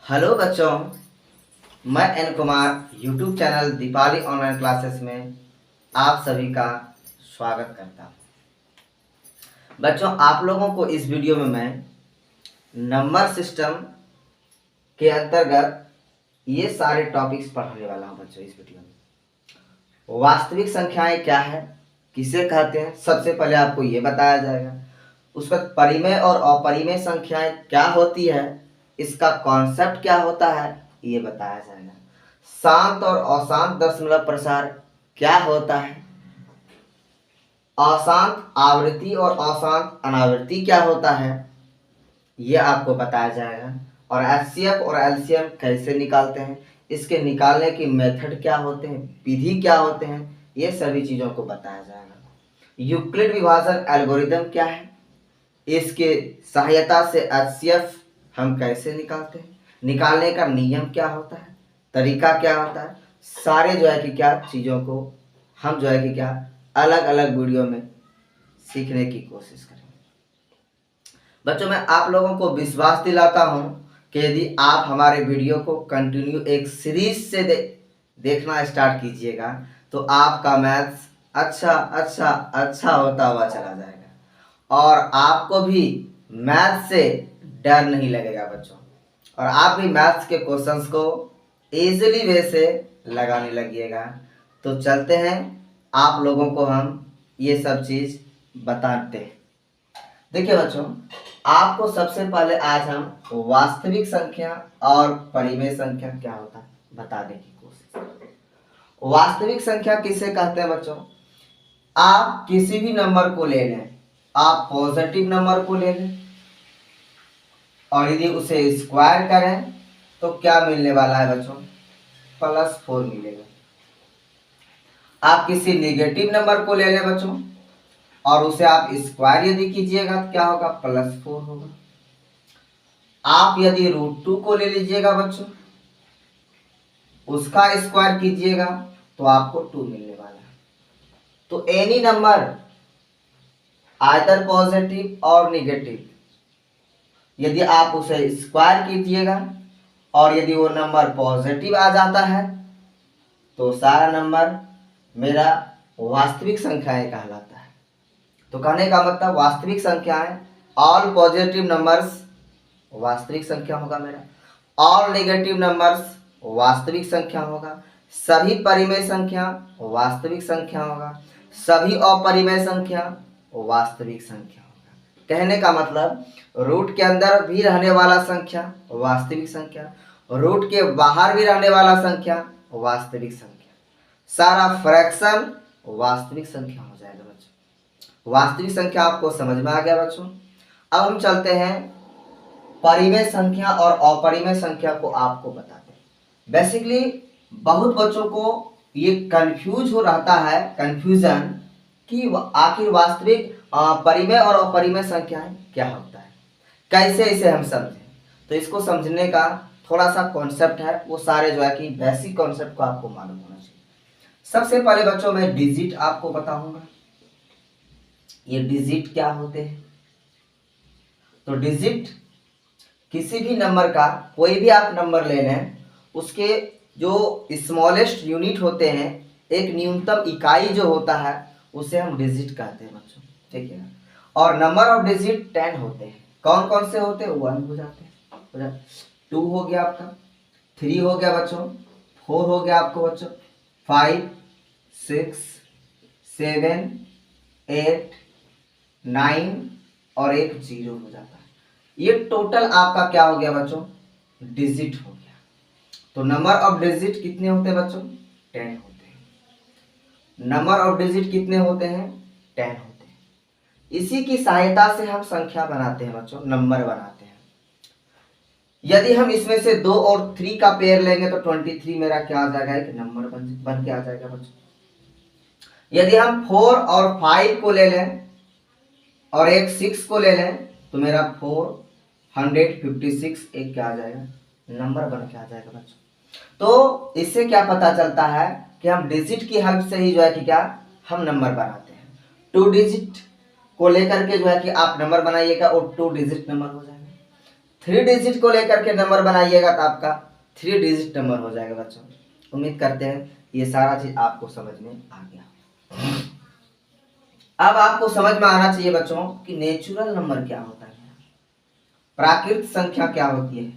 Hello बच्चों, मैं N Kumar YouTube channel Deepali online classes में आप सभी का स्वागत करता हूं। बच्चों, आप लोगों को इस वीडियो में मैं नंबर सिस्टम के अंतर्गत ये सारे टॉपिक्स पढ़ाने वाला हूं। बच्चों, इस वीडियो में वास्तविक संख्याएं क्या है, किसे कहते हैं, सबसे पहले आपको ये बताया जाएगा। उसका परिमेय और अपरिमेय संख्याएं क्या होती है, इसका कॉन्सेप्ट क्या होता है, ये बताया जाएगा। शांत और अशांत दशमलव प्रसार क्या होता है, अशांत आवृत्ति और अशांत अनावृत्ति क्या होता है, ये आपको बताया जाएगा। और एचसीएफ और एलसीएम कैसे निकालते हैं, इसके निकालने की मेथड क्या होते हैं, विधि क्या होते हैं, ये सभी चीज़ों को बताया जाएगा। यूक्लिड विभाजन एल्गोरिदम क्या है, इसके सहायता से एचसीएफ हम कैसे निकालते हैं, निकालने का नियम क्या होता है, तरीका क्या होता है, सारे जो है कि क्या चीज़ों को हम जो है कि क्या अलग अलग वीडियो में सीखने की कोशिश करेंगे। बच्चों, मैं आप लोगों को विश्वास दिलाता हूं कि यदि आप हमारे वीडियो को कंटिन्यू एक सीरीज से देखना स्टार्ट कीजिएगा तो आपका मैथ्स अच्छा होता हुआ चला जाएगा और आपको भी मैथ्स से डर नहीं लगेगा बच्चों, और आप भी मैथ्स के क्वेश्चंस को इजीली वे से लगाने लगिएगा। तो चलते हैं, आप लोगों को हम ये सब चीज़ बताते हैं। देखिए बच्चों, आपको सबसे पहले आज हम वास्तविक संख्या और परिमेय संख्या क्या होता है बताने की कोशिश करेंगे। वास्तविक संख्या किसे कहते हैं बच्चों? आप किसी भी नंबर को ले लें, आप पॉजिटिव नंबर को ले लें और यदि उसे स्क्वायर करें तो क्या मिलने वाला है बच्चों? +4 मिलेगा। आप किसी नेगेटिव नंबर को ले लें बच्चों और उसे आप स्क्वायर यदि कीजिएगा तो क्या होगा? +4 होगा। आप यदि √2 को ले लीजिएगा बच्चों, उसका स्क्वायर कीजिएगा तो आपको 2 मिलने वाला है। तो एनी नंबर आइदर पॉजिटिव और नेगेटिव, यदि आप उसे स्क्वायर कीजिएगा और यदि वो नंबर पॉजिटिव आ जाता है तो सारा नंबर मेरा वास्तविक संख्याएं कहलाता है। तो कहने का मतलब वास्तविक संख्याएं, ऑल पॉजिटिव नंबर्स वास्तविक संख्या होगा मेरा, ऑल नेगेटिव नंबर्स वास्तविक संख्या होगा, सभी परिमेय संख्या वास्तविक संख्या होगा, सभी अपरिमेय संख्या वास्तविक संख्या होगा। कहने का मतलब रूट के अंदर भी रहने वाला संख्या वास्तविक संख्या, रूट के बाहर भी रहने वाला संख्या वास्तविक संख्या, सारा फ्रैक्शन वास्तविक संख्या हो जाएगा बच्चों। वास्तविक संख्या आपको समझ में आ गया बच्चों। अब हम चलते हैं परिमेय संख्या और अपरिमेय संख्या को आपको बताते हैं। बेसिकली बहुत बच्चों को ये कंफ्यूज हो रहता है, कंफ्यूजन कि आखिर वास्तविक परिमेय और अपरिमेय संख्याएं क्या होता है, कैसे इसे हम समझें। तो इसको समझने का थोड़ा सा कॉन्सेप्ट है, वो सारे जो है कि बेसिक कॉन्सेप्ट को आपको मालूम होना चाहिए। सबसे पहले बच्चों मैं डिजिट आपको बताऊंगा, ये डिजिट क्या होते हैं। तो डिजिट किसी भी नंबर का, कोई भी आप नंबर ले लें, उसके जो स्मॉलेस्ट यूनिट होते हैं, एक न्यूनतम इकाई जो होता है उसे हम डिजिट कहते हैं बच्चों, ठीक है। और नंबर ऑफ डिजिट 10 होते हैं। कौन कौन से होते हैं? 1 हो जाते हैं, 2 हो गया आपका, 3 हो गया बच्चों, 4 हो गया आपको बच्चों, 5, 6, 7, 8, 9 और एक 0 हो जाता है। ये टोटल आपका क्या हो गया बच्चों? डिजिट हो गया। तो नंबर ऑफ डिजिट कितने होते हैं बच्चों? 10 होते हैं। नंबर ऑफ डिजिट कितने होते हैं? 10 होते हैं। इसी की सहायता से हम संख्या बनाते हैं बच्चों, नंबर बनाते हैं। यदि हम इसमें से 2 और 3 का पेयर लेंगे तो 23 मेरा क्या आ जाएगा? एक नंबर बन के आ जाएगा बच्चों। यदि हम 4 और 5 को ले लें और एक 6 को ले लें तो मेरा 456 एक क्या आ जाएगा? नंबर बन के आ जाएगा बच्चों। तो इससे क्या पता चलता है कि हम डिजिट की हेल्प से ही जो है कि क्या हम नंबर बनाते हैं। 2 डिजिट को लेकर के जो है कि आप नंबर बनाइएगा और 2 डिजिट नंबर हो जाएगा। 3 डिजिट को लेकर के नंबर बनाइएगा तो आपका 3 डिजिट नंबर हो जाएगा बच्चों। उम्मीद करते हैं ये सारा चीज आपको समझ में आ गया। अब आपको समझ में आना चाहिए बच्चों कि नेचुरल नंबर क्या होता है, प्राकृतिक संख्या क्या होती है।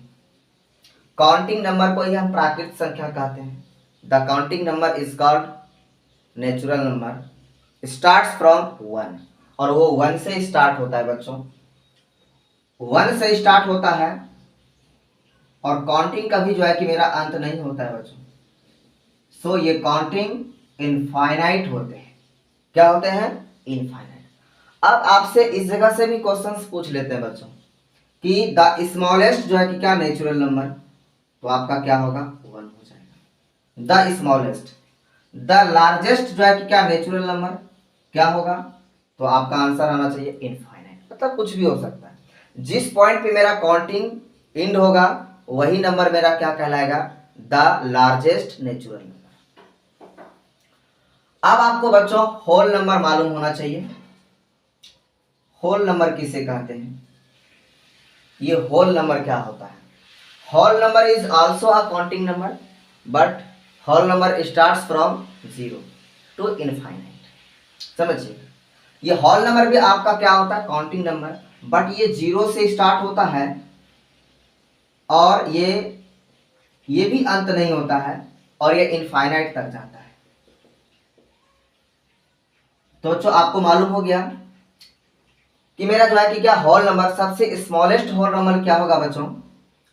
काउंटिंग नंबर को ही हम प्राकृतिक संख्या कहते हैं। The counting number is called natural number, starts from 1, और वो 1 से स्टार्ट होता है बच्चों, 1 से स्टार्ट होता है। और काउंटिंग कभी जो है कि मेरा अंत नहीं होता है बच्चों। सो ये काउंटिंग इनफाइनाइट होते हैं। क्या होते हैं? इनफाइनाइट। अब आपसे इस जगह से भी क्वेश्चंस पूछ लेते हैं बच्चों कि द स्मॉलेस्ट जो है कि क्या नेचुरल नंबर, तो आपका क्या होगा? 1 हो जाएगा। The smallest. द लार्जेस्ट जो है कि क्या नेचुरल नंबर, क्या होगा? तो आपका आंसर आना चाहिए इनफाइनाइट, मतलब कुछ भी हो सकता है। जिस पॉइंट पे मेरा काउंटिंग एंड होगा वही नंबर मेरा क्या कहलाएगा? The largest natural number. अब आपको बच्चों होल नंबर मालूम होना चाहिए। होल नंबर किसे कहते हैं? ये होल नंबर क्या होता है? Whole number is also a counting number, but whole number starts from 0 to infinite. समझिए, ये होल नंबर भी आपका क्या होता है? काउंटिंग नंबर, बट ये 0 से स्टार्ट होता है और ये भी अंत नहीं होता है और ये इनफाइनाइट तक जाता है। तो बच्चों आपको मालूम हो गया कि मेरा जो है कि क्या होल नंबर, सबसे स्मॉलेस्ट होल नंबर क्या होगा बच्चों?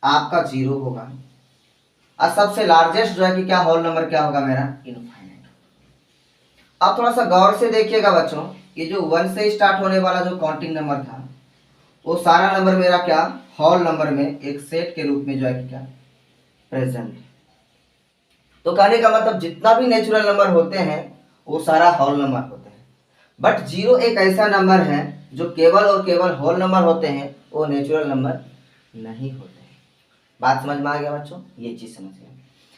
आपका 0 होगा। और सबसे लार्जेस्ट जो है कि क्या होल नंबर क्या होगा मेरा? इनफाइनाइट। अब थोड़ा सा गौर से देखिएगा बच्चों, ये जो 1 से स्टार्ट होने वाला जो काउंटिंग नंबर था वो सारा नंबर मेरा क्या होल नंबर में एक सेट के रूप में जो है कि क्या प्रेजेंट है। तो कहने का मतलब जितना भी नेचुरल नंबर होते हैं वो सारा होल नंबर होते हैं, बट 0 एक ऐसा नंबर है जो केवल और केवल होल नंबर होते हैं, वो नेचुरल नंबर नहीं होते हैं। बात समझ में आ गया बच्चों? ये चीज समझ गया।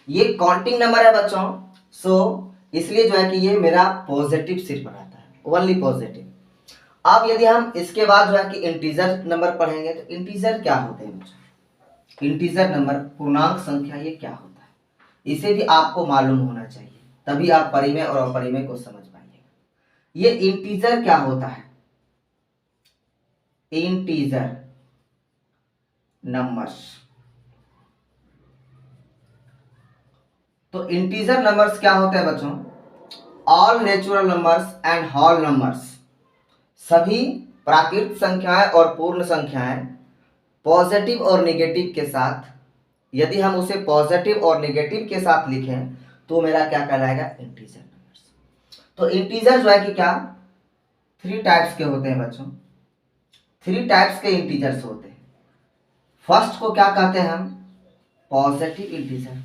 ये काउंटिंग नंबर है बच्चों, सो इसलिए जो है कि ये मेरा पॉजिटिव सिर्फ रहता है, ओनली पॉजिटिव। अब यदि हम इसके बाद जो है कि इंटीजर नंबर पढ़ेंगे तो इंटीजर क्या होते हैं बच्चों? इंटीजर नंबर पूर्णांक संख्या, ये क्या होता है इसे भी आपको मालूम होना चाहिए, तभी आप परिमेय और अपरिमेय को समझ पाएंगे। ये इंटीजर क्या होता है? Integer numbers. तो इंटीजर नंबर्स क्या होते हैं बच्चों? All natural numbers and whole numbers, सभी प्राकृतिक संख्याएं और पूर्ण संख्याएं पॉजिटिव और नेगेटिव के साथ, यदि हम उसे पॉजिटिव और नेगेटिव के साथ लिखें तो मेरा क्या कहलाएगा? Integer numbers. तो इंटीजर जो है कि क्या 3 टाइप्स के होते हैं बच्चों, 3 टाइप्स के इंटीजर्स होते हैं। फर्स्ट को क्या कहते हैं हम? Positive integer.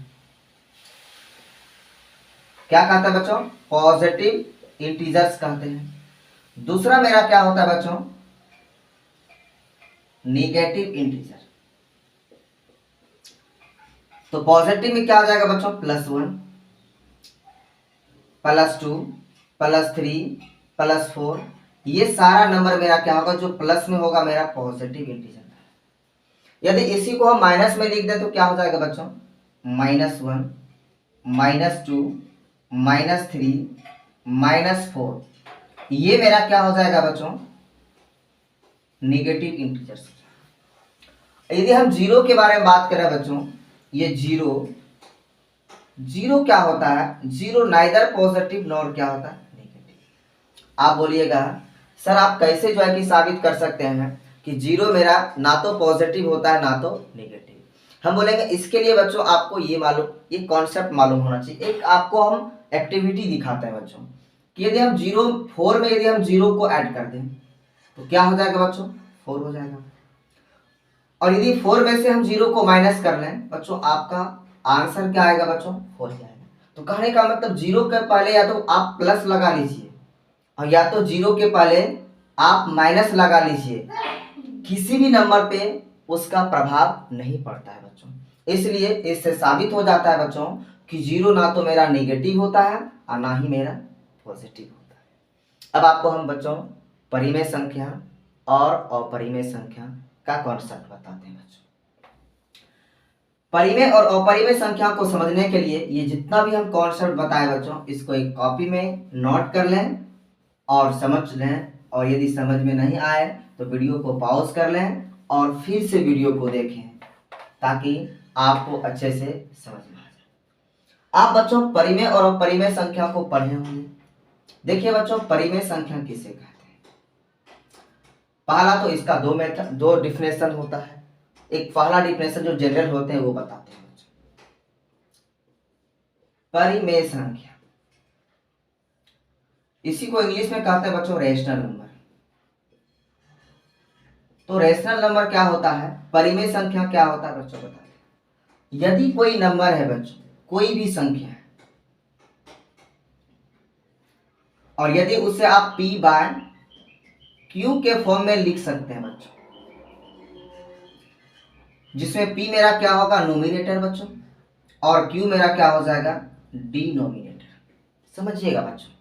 क्या कहते हैं बच्चों? पॉजिटिव इंटीजर्स कहते हैं। दूसरा मेरा क्या होता है बच्चों? Negative integer. तो पॉजिटिव में क्या आ जाएगा बच्चों? +1, +2, +3, +4, ये सारा नंबर मेरा क्या होगा? जो प्लस में होगा मेरा पॉजिटिव इंटीजर। यदि इसी को हम माइनस में लिख दें तो क्या हो जाएगा बच्चों? -1, -2, -3, -4, ये मेरा क्या हो जाएगा बच्चों? Negative integers. यदि हम 0 के बारे में बात करें बच्चों, ये 0 क्या होता है? 0 नाइदर पॉजिटिव नॉर क्या होता है? नेगेटिव। आप बोलिएगा सर आप कैसे जो है कि साबित कर सकते हैं कि 0 मेरा ना तो पॉजिटिव होता है ना तो नेगेटिव। हम बोलेंगे इसके लिए बच्चों आपको ये मालूम, ये कॉन्सेप्ट मालूम होना चाहिए। एक आपको हम एक्टिविटी दिखाते हैं बच्चों कि यदि हम 4 में यदि हम 0 को ऐड कर दें तो क्या हो जाएगा बच्चों? 4 हो जाएगा। और यदि 4 में से हम 0 को माइनस कर लें बच्चों, आपका आंसर क्या आएगा बच्चों? 4 ही आएगा। तो कहने का मतलब 0 के पहले या तो आप प्लस लगा लीजिए और या तो 0 के पहले आप माइनस लगा लीजिए, किसी भी नंबर पे उसका प्रभाव नहीं पड़ता है बच्चों। इसलिए इससे साबित हो जाता है बच्चों कि 0 ना तो मेरा नेगेटिव होता है और ना ही मेरा पॉजिटिव होता है। अब आपको हम बच्चों परिमेय संख्या और अपरिमेय संख्या का कॉन्सेप्ट बताते हैं बच्चों। परिमेय और अपरिमेय संख्या को समझने के लिए ये जितना भी हम कॉन्सेप्ट बताए बच्चों, इसको एक कॉपी में नोट कर लें और समझ लें, और यदि समझ में नहीं आए तो वीडियो को पॉज कर लें और फिर से वीडियो को देखें ताकि आपको अच्छे से समझ में आ जाए। आप बच्चों परिमेय और अपरिमेय संख्या को पढ़े होंगे। देखिए बच्चों, परिमेय संख्या किसे कहते हैं? पहला तो इसका दो डिफिनेशन होता है। एक पहला डिफिनेशन जो जनरल होते हैं वो बताते हैं बच्चों। परिमेय संख्या, इसी को इंग्लिश में कहते हैं बच्चों रेशनल नंबर। तो रेशनल नंबर क्या होता है, परिमेय संख्या क्या होता है बच्चों बताते हैं। यदि कोई नंबर है बच्चों, कोई भी संख्या है, और यदि उसे आप p बाय q के फॉर्म में लिख सकते हैं बच्चों, जिसमें p मेरा क्या होगा, नोमिनेटर बच्चों, और q मेरा क्या हो जाएगा, डिनोमिनेटर। समझिएगा बच्चों।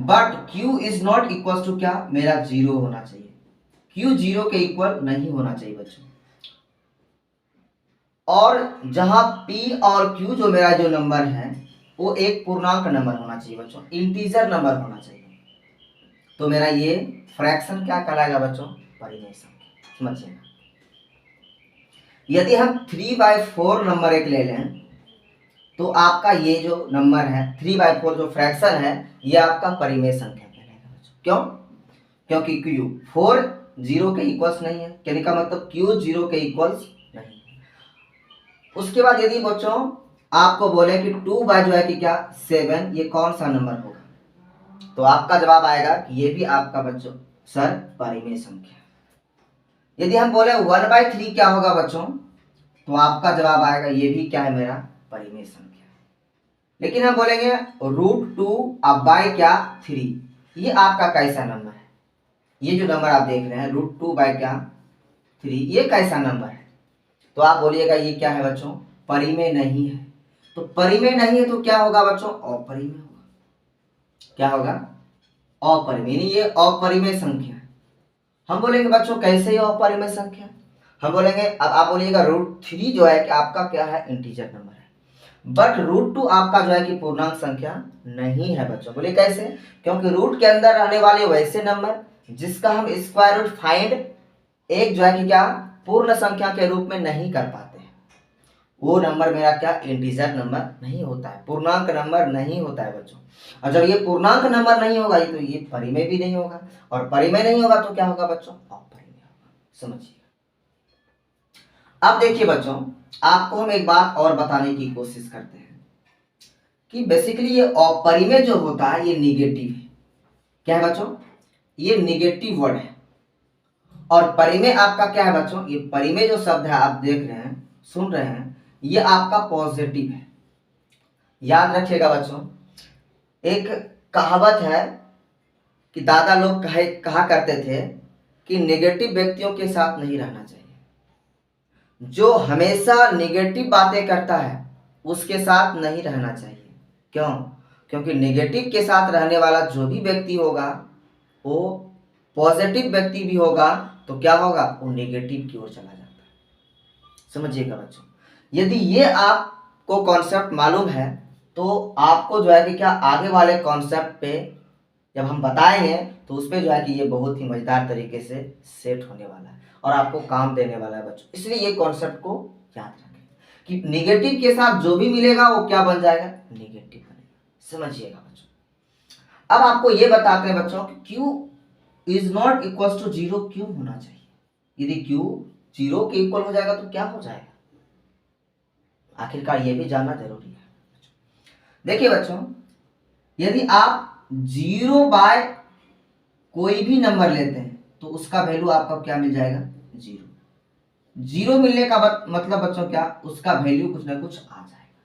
But q is not equal to क्या, मेरा 0 होना चाहिए। q 0 के इक्वल नहीं होना चाहिए बच्चों। और जहां p और q जो मेरा जो नंबर है वो एक पूर्णांक नंबर होना चाहिए बच्चों, इंटीजर नंबर होना चाहिए। तो मेरा ये फ्रैक्शन क्या कहलाएगा बच्चों, परिमेय संख्या। समझिएगा। यदि हम 3/4 नंबर एक ले लें तो आपका ये जो नंबर है 3/4 जो फ्रैक्शन है ये आपका परिमेय संख्या कहलाएगा बच्चों। क्यों? क्योंकि q 4 0 के इक्वल्स नहीं है, कहने का मतलब q 0 के इक्वल्स नहीं है। उसके बाद यदि बच्चों आपको बोले कि 2 बाय जो है कि क्या 7, ये कौन सा नंबर होगा, तो आपका जवाब आएगा कि ये भी आपका बच्चों सर परिमेय संख्या। यदि हम बोले 1/3 क्या होगा बच्चों, तो आपका जवाब आएगा ये भी क्या है, मेरा परिमेय संख्या। लेकिन हम बोलेंगे √2 अब बाय क्या 3, ये आपका कैसा नंबर है? ये जो नंबर आप देख रहे हैं √2 बाय क्या 3, ये कैसा नंबर है? तो आप बोलिएगा ये क्या है बच्चों, परिमेय नहीं है। तो परिमेय नहीं है तो क्या होगा बच्चों, अपरिमेय होगा। क्या होगा, अपरिमेय। ये अपरिमेय संख्या है। हम बोलेंगे बच्चों कैसे ये अपरिमेय संख्या, हम बोलेंगे, अब आप बोलिएगा √3 जो है कि आपका क्या है, इंटीजर नंबर है, बट √2 आपका जो है कि पूर्णांक संख्या नहीं है बच्चों। बोलिए कैसे? क्योंकि रूट के अंदर रहने वाले वैसे नंबर जिसका हम स्क्वायर रूट फाइंड एक जो है कि क्या पूर्ण संख्या के रूप में नहीं कर पाते हैं, वो नंबर मेरा क्या इंटीजर नंबर नहीं होता है, पूर्णांक नंबर नहीं होता है बच्चों। और जब ये पूर्णांक नंबर नहीं होगा तो ये परिमेय भी नहीं होगा, और परिमेय नहीं होगा तो क्या होगा बच्चों, अपरिमेय होगा। समझिए। अब देखिए बच्चों, आपको हम एक बात और बताने की कोशिश करते हैं कि बेसिकली ये अपरिमेय जो होता है ये निगेटिव है। क्या है बच्चों, ये निगेटिव वर्ड है। और परिमेय आपका क्या है बच्चों, ये परिमेय जो शब्द है आप देख रहे हैं, सुन रहे हैं, ये आपका पॉजिटिव है। याद रखिएगा बच्चों, एक कहावत है कि दादा लोग कहा करते थे कि नेगेटिव व्यक्तियों के साथ नहीं रहना चाहिए। जो हमेशा नेगेटिव बातें करता है उसके साथ नहीं रहना चाहिए। क्यों? क्योंकि नेगेटिव के साथ रहने वाला जो भी व्यक्ति होगा वो पॉजिटिव व्यक्ति भी होगा तो क्या होगा, वो नेगेटिव की ओर चला जाता है। समझिएगा बच्चों। यदि ये आपको कॉन्सेप्ट मालूम है तो आपको जो है कि क्या आगे वाले कॉन्सेप्ट पे जब हम बताएंगे तो उस पर जो है कि ये बहुत ही मजेदार तरीके से सेट होने वाला है और आपको काम देने वाला है बच्चों। इसलिए ये कॉन्सेप्ट को याद रखें कि नेगेटिव के साथ जो भी मिलेगा वो क्या बन जाएगा, नेगेटिव बनेगा। समझिएगा बच्चों। अब आपको ये बताते हैं बच्चों कि q is not equal to 0 क्यों होना चाहिए। यदि q 0 के इक्वल हो जाएगा तो क्या हो जाएगा, आखिरकार ये भी जानना जरूरी है। देखिए बच्चों, यदि आप 0 बाय कोई भी नंबर लेते हैं तो उसका वैल्यू आपका क्या मिल जाएगा, 0। 0 मिलने का मतलब बच्चों क्या, उसका वैल्यू कुछ ना कुछ आ जाएगा।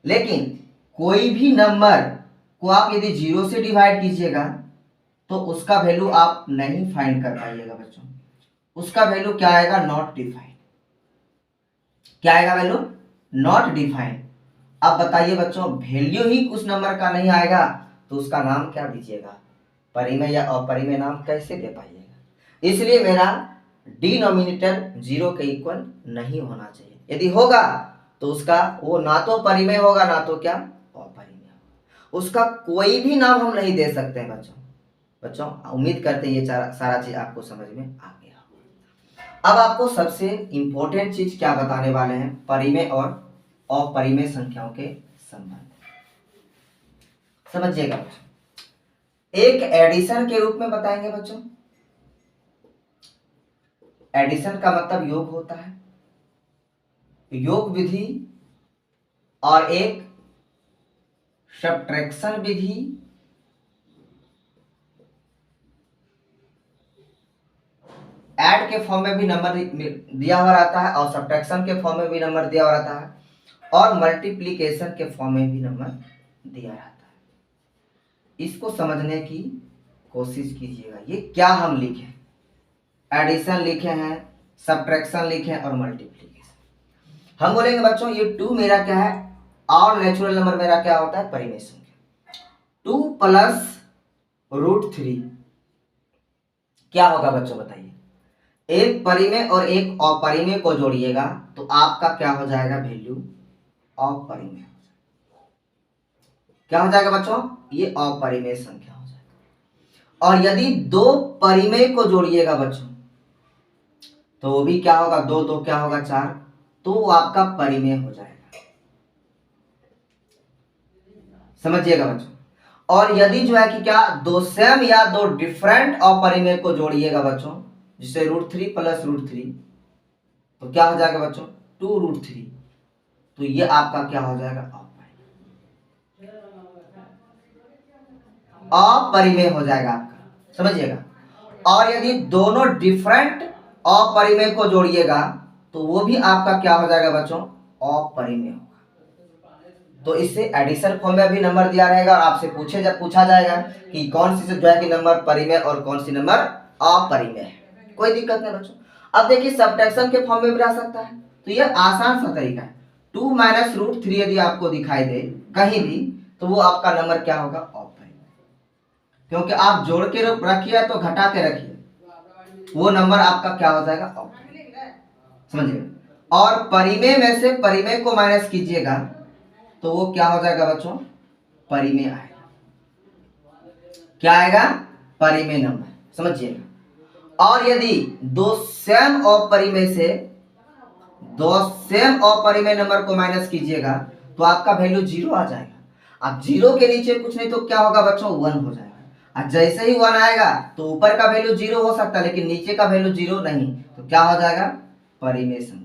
लेकिन कोई भी नंबर को आप यदि 0 से डिवाइड कीजिएगा तो उसका वैल्यू आप नहीं फाइंड कर पाइएगा बच्चों। उसका वैल्यू क्या आएगा, नॉट डिफाइंड। क्या आएगा वैल्यू, नॉट डिफाइंड। अब बताइए बच्चों, वैल्यू ही उस नंबर का नहीं आएगा तो उसका नाम क्या दीजिएगा, परिमेय या अपरिमेय नाम कैसे दे पाइएगा। इसलिए मेरा डिनोमिनेटर 0 के इक्वल नहीं होना चाहिए। यदि होगा तो उसका वो ना तो परिमेय होगा ना तो क्या अपरिमेय होगा। उसका कोई भी नाम हम नहीं दे सकते हैं बच्चों उम्मीद करते हैं ये सारा चीज आपको समझ में आ गया। अब आपको सबसे इंपॉर्टेंट चीज क्या बताने वाले हैं, परिमेय और अपरिमेय संख्याओं के संबंध। समझिएगा बच्चों, एक एडिशन के रूप में बताएंगे बच्चों। एडिशन का मतलब योग होता है, योग विधि, और एक सब्ट्रैक्शन विधि, ऐड के फॉर्म में भी नंबर दिया हुआ रहता है और सब्ट्रैक्शन के फॉर्म में भी नंबर दिया हुआ रहता है और मल्टीप्लिकेशन के फॉर्म में भी नंबर दिया रहता है। इसको समझने की कोशिश कीजिएगा। ये क्या हम लिखे, एडिशन लिखे हैं, सब्ट्रैक्शन लिखे हैं और मल्टीप्लिकेशन। हम बोलेंगे बच्चों ये 2 मेरा क्या है, और नेचुरल नंबर मेरा क्या होता है, परिमेय संख्या। 2 प्लस √3 क्या होगा बच्चों बताइए। एक परिमेय और एक अपरिमेय को जोड़िएगा तो आपका क्या हो जाएगा, वैल्यू अपरिमेय। क्या हो जाएगा बच्चों, ये अपरिमेय संख्या हो जाएगा। और यदि 2 परिमेय को जोड़िएगा बच्चों तो वो भी क्या होगा, 2 2 क्या होगा 4, तो वो आपका परिमेय हो जाएगा। समझिएगा बच्चों। और यदि जो है कि क्या 2 सेम या 2 डिफरेंट अपरिमेय को जोड़िएगा बच्चों, जिसे √3 प्लस √3, तो क्या हो जाएगा बच्चों 2√3, तो ये आपका क्या हो जाएगा, अपरिमेय हो जाएगा आपका। समझिएगा। और यदि दोनों डिफरेंट अपरिमेय को जोड़िएगा तो वो भी आपका क्या हो जाएगा बच्चों, अपरिमेय होगा। तो इससे एडिशन फॉर्म में भी नंबर दिया रहेगा और आपसे पूछा जाएगा कि कौन सी जो है कि नंबर परिमेय और कौन सी नंबर अपरिमेय है। कोई दिक्कत नहीं बच्चों। अब देखिए सब्ट्रैक्शन के फॉर्म में भी रह सकता है, तो ये आसान सा तरीका है। 2 माइनस √3 यदि आपको दिखाई दे कहीं भी तो वो आपका नंबर क्या होगा, अपरिमेय। क्योंकि आप जोड़ के रखिए तो घटा के रखिए, वो नंबर आपका क्या हो जाएगा, अपरिमेय। समझिए। और परिमेय में से परिमेय को माइनस कीजिएगा तो वो क्या हो जाएगा बच्चों, परिमेय आएगा। क्या आएगा, परिमेय नंबर। समझिएगा। और यदि 2 सेम अपरिमेय नंबर को माइनस कीजिएगा तो आपका वैल्यू 0 आ जाएगा। अब 0 के नीचे कुछ नहीं तो क्या होगा बच्चों, 1 हो जाएगा। और जैसे ही 1 आएगा तो ऊपर का वैल्यू 0 हो सकता है लेकिन नीचे का वैल्यू 0 नहीं, तो क्या हो जाएगा, परिमेय संख्या।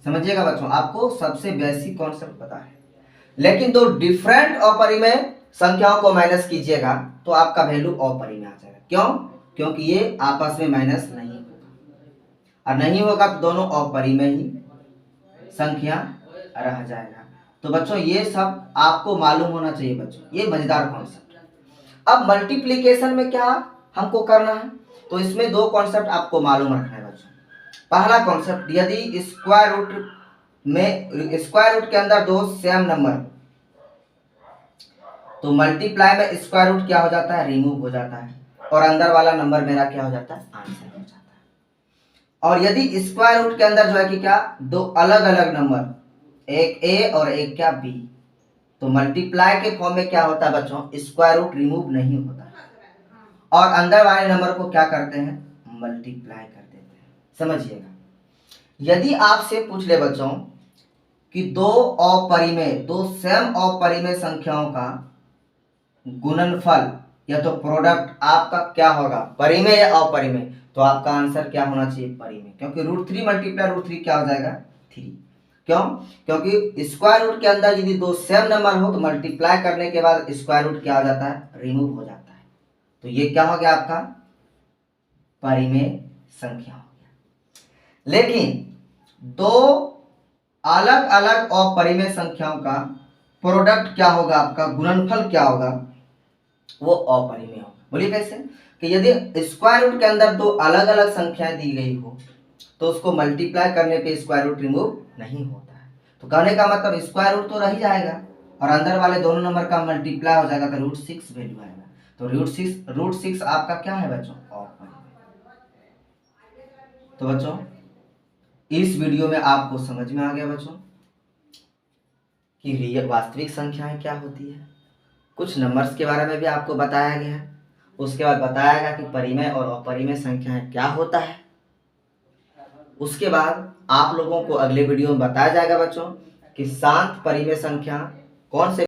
समझिएगा बच्चों, आपको सबसे बेसिक कॉन्सेप्ट पता है। लेकिन 2 डिफरेंट अपरिमेय संख्याओं को माइनस कीजिएगा तो आपका वैल्यू अपरिमेय आ जाएगा। क्यों, क्योंकि ये आपस में माइनस नहीं होगा, और नहीं होगा तो दोनों अपरिमेय ही संख्या रह जाएगा। तो बच्चों ये सब आपको मालूम होना चाहिए बच्चों, ये मजेदार कॉन्सेप्ट। अब मल्टीप्लिकेशन में क्या हमको करना है, तो इसमें 2 कॉन्सेप्ट आपको मालूम रखना है बच्चों। पहला कॉन्सेप्ट, यदि स्क्वायर रूट के अंदर 2 सेम नंबर तो मल्टीप्लाई में स्क्वायर रूट क्या हो जाता है, रिमूव हो जाता है, और अंदर वाला नंबर मेरा क्या हो जाता है, आंसर हो जाता है। और यदि स्क्वायर रूट के अंदर जो है कि क्या 2 अलग अलग नंबर, एक ए और एक क्या बी, तो मल्टीप्लाई के फॉर्म में क्या होता है बच्चों, स्क्वायर रूट रिमूव नहीं होता और अंदर वाले नंबर को क्या करते हैं, मल्टीप्लाई कर देते हैं। समझिएगा। यदि आपसे पूछ ले बच्चों कि 2 सेम अपरिमेय संख्याओं का गुणनफल या तो प्रोडक्ट आपका क्या होगा, परिमेय या अपरिमेय, तो आपका आंसर क्या होना चाहिए, परिमेय। क्योंकि √3 मल्टीप्लाई √3 क्या हो जाएगा, 3। क्यों, क्योंकि स्क्वायर रूट के अंदर यदि 2 सेम नंबर हो तो मल्टीप्लाई करने के बाद स्क्वायर रूट क्या हो जाता है, रिमूव हो जाता है। तो ये क्या हो गया आपका, परिमेय संख्या हो गया। लेकिन 2 अलग अलग अपरिमेय संख्याओं का प्रोडक्ट क्या होगा, आपका गुणनफल क्या होगा, वो अपरिमेय होगा। बोलिए कैसे, कि यदि स्क्वायर रूट के अंदर 2 अलग अलग संख्याएं दी गई हो तो उसको मल्टीप्लाई करने पे स्क्वायर रूट रिमूव नहीं होता है। तो कहने का मतलब स्क्वायर रूट तो रह जाएगा और अंदर वाले दोनों नंबर का मल्टीप्लाई हो जाएगा तो √6 वैल्यू आएगा। तो √6 आपका क्या है बच्चों, अपरिमेय। तो बच्चों इस वीडियो में आपको समझ में आ गया बच्चों कि रियल वास्तविक संख्याएं क्या होती है। कुछ नंबर्स के बारे में भी आपको बताया गया है। उसके बाद बताया गया कि परिमेय और अपरिमेय संख्याएं क्या होता है। उसके बाद आप लोगों को अगले वीडियो में बताया जाएगा बच्चों कि शांत परिमेय संख्या कौन से